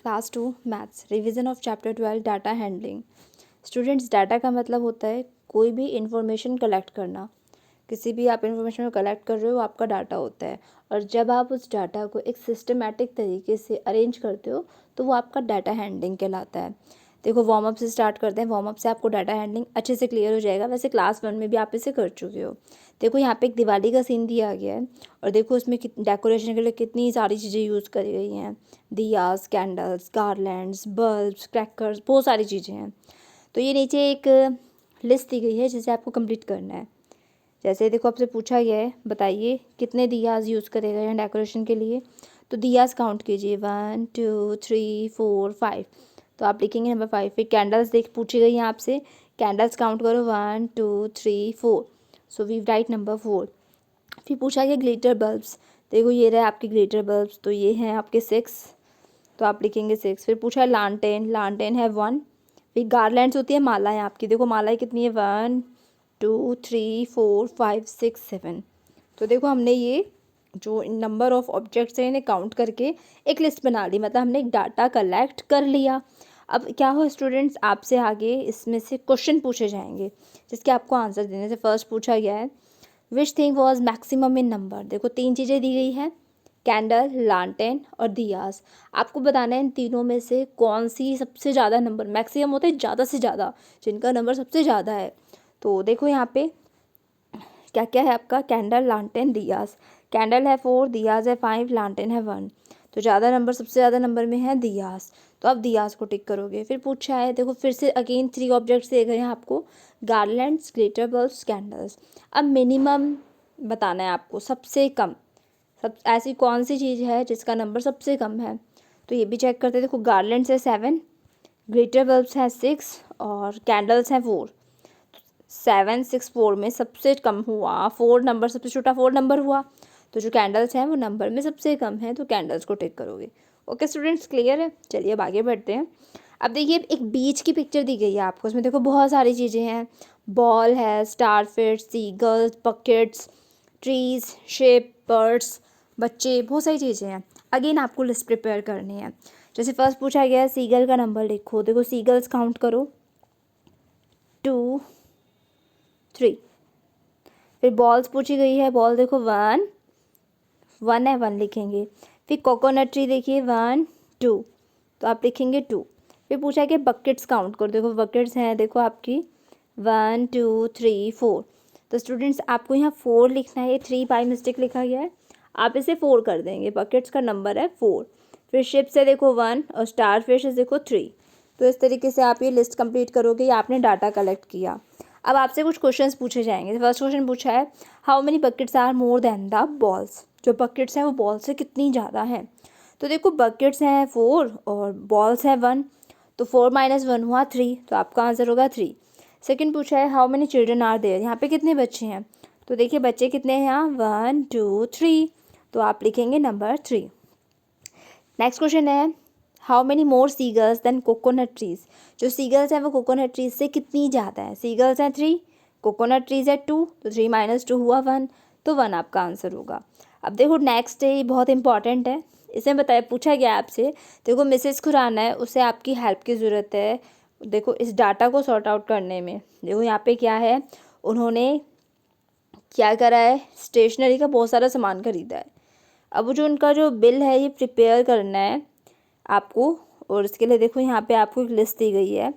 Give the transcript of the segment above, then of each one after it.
Class 2 maths revision of chapter 12 data handling. Students, data का मतलब होता है कोई भी इंफॉर्मेशन कलेक्ट करना। किसी भी आप इंफॉर्मेशन को कलेक्ट कर रहे हो आपका डाटा होता है, और जब आप उस डाटा को एक सिस्टमेटिक तरीके से अरेंज करते हो तो वो आपका डाटा हैंडलिंग कहलाता है। देखो, वार्म अप से स्टार्ट करते हैं। वार्म अप से आपको डाटा हैंडलिंग अच्छे से क्लियर हो जाएगा। वैसे क्लास 1 में भी आप इसे कर चुके हो। देखो, यहाँ पे एक दिवाली का सीन दिया गया है, और देखो उसमें डेकोरेशन के लिए कितनी सारी चीज़ें यूज़ करी गई हैं। दियास, कैंडल्स, गारलैंड्स, बल्ब्स, क्रैकर्स, बहुत सारी चीज़ें हैं। तो ये नीचे एक लिस्ट दी गई है जिसे आपको कंप्लीट करना है। जैसे देखो, आपसे पूछा गया है, बताइए कितने दियास यूज़ करे गए हैं डेकोरेशन के लिए। तो दियास काउंट कीजिए, 1 2 3 4 5। तो आप लिखेंगे नंबर 5। फिर कैंडल्स पूछी गई है आपसे, कैंडल्स काउंट करो, 1 2 3 4। So we write number 4। फिर पूछा गया ग्लिटर बल्ब्स। देखो ये रहे आपके ग्लिटर बल्ब्स, तो ये हैं आपके 6, तो आप लिखेंगे 6। फिर पूछा है लालटेन, लालटेन है 1। फिर गारलैंड्स होती है मालाएं आपकी। देखो मालाएं कितनी है, 1 2 3 4 5 6 7। तो देखो हमने ये जो नंबर ऑफ ऑब्जेक्ट्स हैं इन्हें काउंट करके एक लिस्ट बना ली, मतलब हमने एक डाटा कलेक्ट कर लिया। अब क्या हो स्टूडेंट्स, आपसे आगे इसमें से क्वेश्चन पूछे जाएंगे जिसके आपको आंसर देने से। फर्स्ट पूछा गया है, which thing was maximum in number. देखो 3 चीज़ें दी गई हैं, कैंडल, लालटेन और दियास। आपको बताना है इन तीनों में से कौन सी सबसे ज़्यादा नंबर, मैक्सिमम होता है ज़्यादा से ज़्यादा, जिनका नंबर सबसे ज़्यादा है। तो देखो यहाँ पे क्या क्या है आपका, कैंडल, लालटेन, दियास। कैंडल है 4, दियास है 5, लालटेन है 1। तो ज़्यादा नंबर, सबसे ज़्यादा नंबर में है दियास, तो आप दियास को टिक करोगे। फिर पूछा है, देखो फिर से अगेन 3 ऑब्जेक्ट्स दे गए हैं आपको, गार्लैंड्स, ग्लिटर बल्ब्स, कैंडल्स। अब मिनिमम बताना है आपको, सबसे कम, सब ऐसी कौन सी चीज़ है जिसका नंबर सबसे कम है। तो ये भी चेक करते हैं। देखो गार्लैंड्स है 7, ग्लिटर बल्ब्स है 6 और कैंडल्स हैं 4। 7 6 4 में सबसे कम हुआ 4 नंबर, सबसे छोटा 4 नंबर हुआ। तो जो कैंडल्स हैं वो नंबर में सबसे कम है, तो कैंडल्स को टिक करोगे। ओके स्टूडेंट्स, क्लियर है। चलिए अब आगे बढ़ते हैं। अब देखिए एक बीच की पिक्चर दी गई है आपको, उसमें देखो बहुत सारी चीज़ें हैं। बॉल है, starfish, seagulls, buckets, trees, shape, birds, बच्चे, बहुत सारी चीज़ें हैं। अगेन आपको लिस्ट प्रिपेयर करनी है। जैसे फर्स्ट पूछा गया है सीगल का नंबर लिखो। देखो सीगल्स काउंट करो, 2 3। फिर बॉल्स पूछी गई है, बॉल देखो 1 1 है, 1 लिखेंगे। फिर कोकोनट ट्री देखिए 1 2, तो आप लिखेंगे 2। फिर पूछा कि बकेट्स काउंट करो। देखो बकेट्स हैं, देखो आपकी 1 2 3 4। तो स्टूडेंट्स आपको यहाँ 4 लिखना है, ये 3 बाई मिस्टेक लिखा गया है, आप इसे 4 कर देंगे। बकेट्स का नंबर है 4। फिर शिप्स है देखो 1 और स्टार फिश है देखो 3। तो इस तरीके से आप ये लिस्ट कंप्लीट करोगे, या आपने डाटा कलेक्ट किया। अब आपसे कुछ क्वेश्चंस पूछे जाएंगे। फर्स्ट क्वेश्चन पूछा है, how many buckets are more than the balls. जो बकेट्स हैं वो बॉल से कितनी ज़्यादा हैं। तो देखो बकेट्स हैं 4 और बॉल्स हैं 1, तो 4 - 1 हुआ 3, तो आपका आंसर होगा 3। सेकंड पूछा है, how many children are there. यहाँ पे कितने बच्चे हैं। तो देखिए बच्चे कितने हैं यहाँ, 1 2 3, तो आप लिखेंगे नंबर 3। नेक्स्ट क्वेश्चन है, how many more seagulls than coconut trees. जो सीगल्स हैं वो कोकोनट ट्रीज से कितनी ज़्यादा है। सीगल्स हैं 3, कोकोनट ट्रीज है 2, तो 3 - 2 हुआ 1, तो 1 आपका आंसर होगा। अब देखो नेक्स्ट है, ये बहुत इंपॉर्टेंट है। इसमें बताया, पूछा गया आपसे, देखो मिसेस खुराना है, उसे आपकी हेल्प की ज़रूरत है। देखो इस डाटा को सॉर्ट आउट करने में। देखो यहाँ पे क्या है, उन्होंने क्या करा है, स्टेशनरी का बहुत सारा सामान खरीदा है। अब जो उनका जो बिल है ये प्रिपेयर करना है आपको, और इसके लिए देखो यहाँ पे आपको एक लिस्ट दी गई है।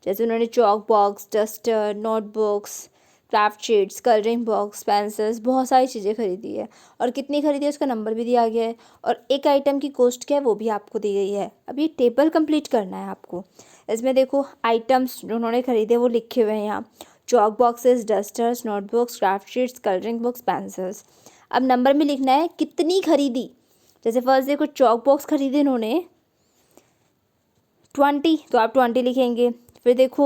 जैसे उन्होंने chalk box, duster, notebooks, craft sheets, colouring box, pencils, बहुत सारी चीज़ें खरीदी है, और कितनी खरीदी है उसका नंबर भी दिया गया है, और एक आइटम की कॉस्ट क्या है वो भी आपको दी गई है। अब ये टेबल कंप्लीट करना है आपको। इसमें देखो आइटम्स जो उन्होंने खरीदे वो लिखे हुए हैं यहाँ, chalk boxes, dusters, notebooks, craft sheets, colouring books, pencils. अब नंबर में लिखना है कितनी खरीदी। जैसे फर्स्ट देखो चॉक बॉक्स खरीदे इन्होंने 20, तो आप 20 लिखेंगे। फिर देखो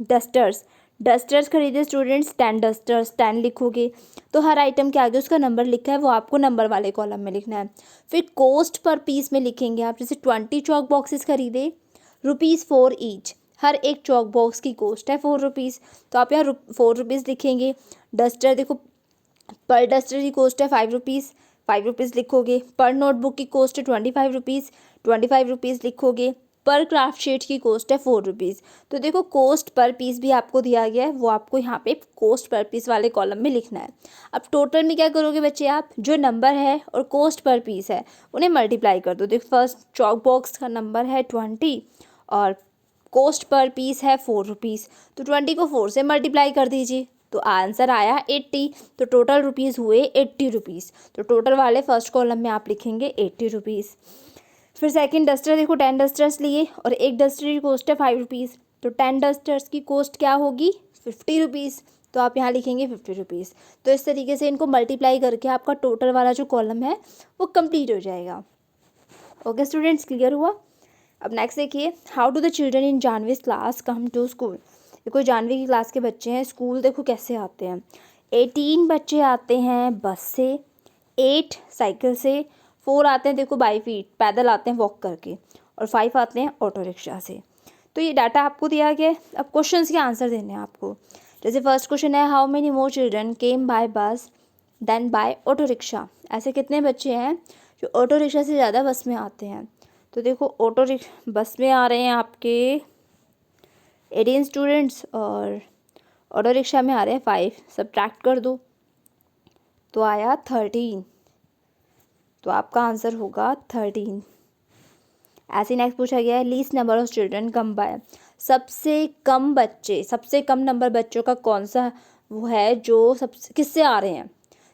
डस्टर्स, डस्टर्स खरीदे स्टूडेंट्स 10 डस्टर्स, 10 लिखोगे। तो हर आइटम के आगे उसका नंबर लिखा है वो आपको नंबर वाले कॉलम में लिखना है। फिर कॉस्ट पर पीस में लिखेंगे आप, जैसे 20 चॉक बॉक्सेस खरीदे, ₹4 ईच। हर एक चॉक बॉक्स की कॉस्ट है 4 रुपीज़, तो आप यहाँ 4 रुपीज़ लिखेंगे। डस्टर देखो, पर डस्टर की कॉस्ट है 5 रुपीज़, 5 रुपीज़ लिखोगे। पर नोटबुक की कॉस्ट है 25 रुपीज़, ₹25 लिखोगे। पर क्राफ्ट शीट की कॉस्ट है ₹4। तो देखो कॉस्ट पर पीस भी आपको दिया गया है, वो आपको यहाँ पे कॉस्ट पर पीस वाले कॉलम में लिखना है। अब टोटल में क्या करोगे बच्चे, आप जो नंबर है और कॉस्ट पर पीस है उन्हें मल्टीप्लाई कर दो। देखो फर्स्ट चॉक बॉक्स का नंबर है 20 और कॉस्ट पर पीस है ₹4, तो 20 को 4 से मल्टीप्लाई कर दीजिए तो आंसर आया 80। तो टोटल रुपीज़ हुए ₹80। तो टोटल वाले फर्स्ट कॉलम में आप लिखेंगे ₹80। फिर सेकंड डस्टर देखो 10 डस्टर्स लिए और एक डस्टर की कॉस्ट है ₹5, तो 10 डस्टर्स की कॉस्ट क्या होगी ₹50। तो आप यहाँ लिखेंगे ₹50। तो इस तरीके से इनको मल्टीप्लाई करके आपका टोटल वाला जो कॉलम है वो कंप्लीट हो जाएगा। ओके स्टूडेंट्स, क्लियर हुआ। अब नेक्स्ट देखिए, how do the children in Janvi's class come to school. देखो जानवी की क्लास के बच्चे हैं, स्कूल देखो कैसे आते हैं। 18 बच्चे आते हैं बस से, 8 साइकिल से, 4 आते हैं देखो बाई फीट पैदल आते हैं वॉक करके, और 5 आते हैं ऑटो रिक्शा से। तो ये डाटा आपको दिया गया है। अब क्वेश्चंस के आंसर देने हैं आपको। जैसे फर्स्ट क्वेश्चन है, how many more children came by बस देन बाय ऑटो रिक्शा। ऐसे कितने बच्चे हैं जो ऑटो रिक्शा से ज़्यादा बस में आते हैं। तो देखो बस में आ रहे हैं आपके 18 स्टूडेंट्स और ऑटो रिक्शा में आ रहे हैं 5, सब्ट्रैक्ट कर दो तो आया 13। तो आपका आंसर होगा 13। ऐसे नेक्स्ट पूछा गया है, least number of children come by. सबसे कम नंबर बच्चों का कौन सा वो है जो सबसे किससे आ रहे हैं।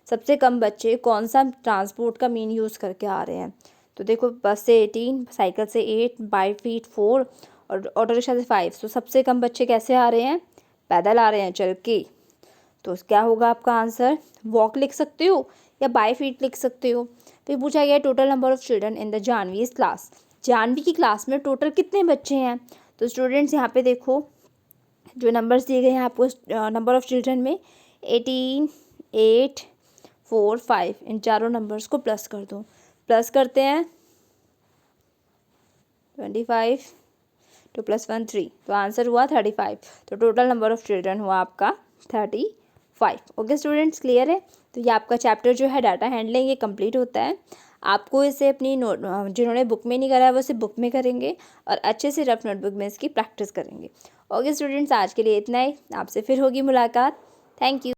सबसे कम बच्चे कौन सा ट्रांसपोर्ट का मीन यूज़ करके आ रहे हैं। तो देखो बस से 18, साइकिल से 8, बाई फीट 4 और ऑटो रिक्शा से 5। तो सबसे कम बच्चे कैसे आ रहे हैं, पैदल आ रहे हैं, चल के। तो क्या होगा आपका आंसर, वॉक लिख सकते हो या बाई फीट लिख सकते हो। फिर पूछा गया total number of children in the Janvi's class. Janvi की क्लास में टोटल कितने बच्चे हैं। तो स्टूडेंट्स यहाँ पे देखो जो नंबर्स दिए गए हैं आपको नंबर ऑफ चिल्ड्रन में 18, 8, 4, 5, इन चारों नंबर्स को प्लस कर दो। प्लस करते हैं 25 2 + 1 3, तो आंसर हुआ 35। तो टोटल नंबर ऑफ चिल्ड्रन हुआ आपका 35। ओके स्टूडेंट्स, क्लियर है। तो ये आपका चैप्टर जो है डाटा हैंडलिंग ये कंप्लीट होता है। आपको इसे अपनी नोट जिन्होंने बुक में नहीं करा है वो इसे बुक में करेंगे और अच्छे से रफ नोटबुक में इसकी प्रैक्टिस करेंगे। ओके स्टूडेंट्स, आज के लिए इतना ही। आपसे फिर होगी मुलाकात। Thank you.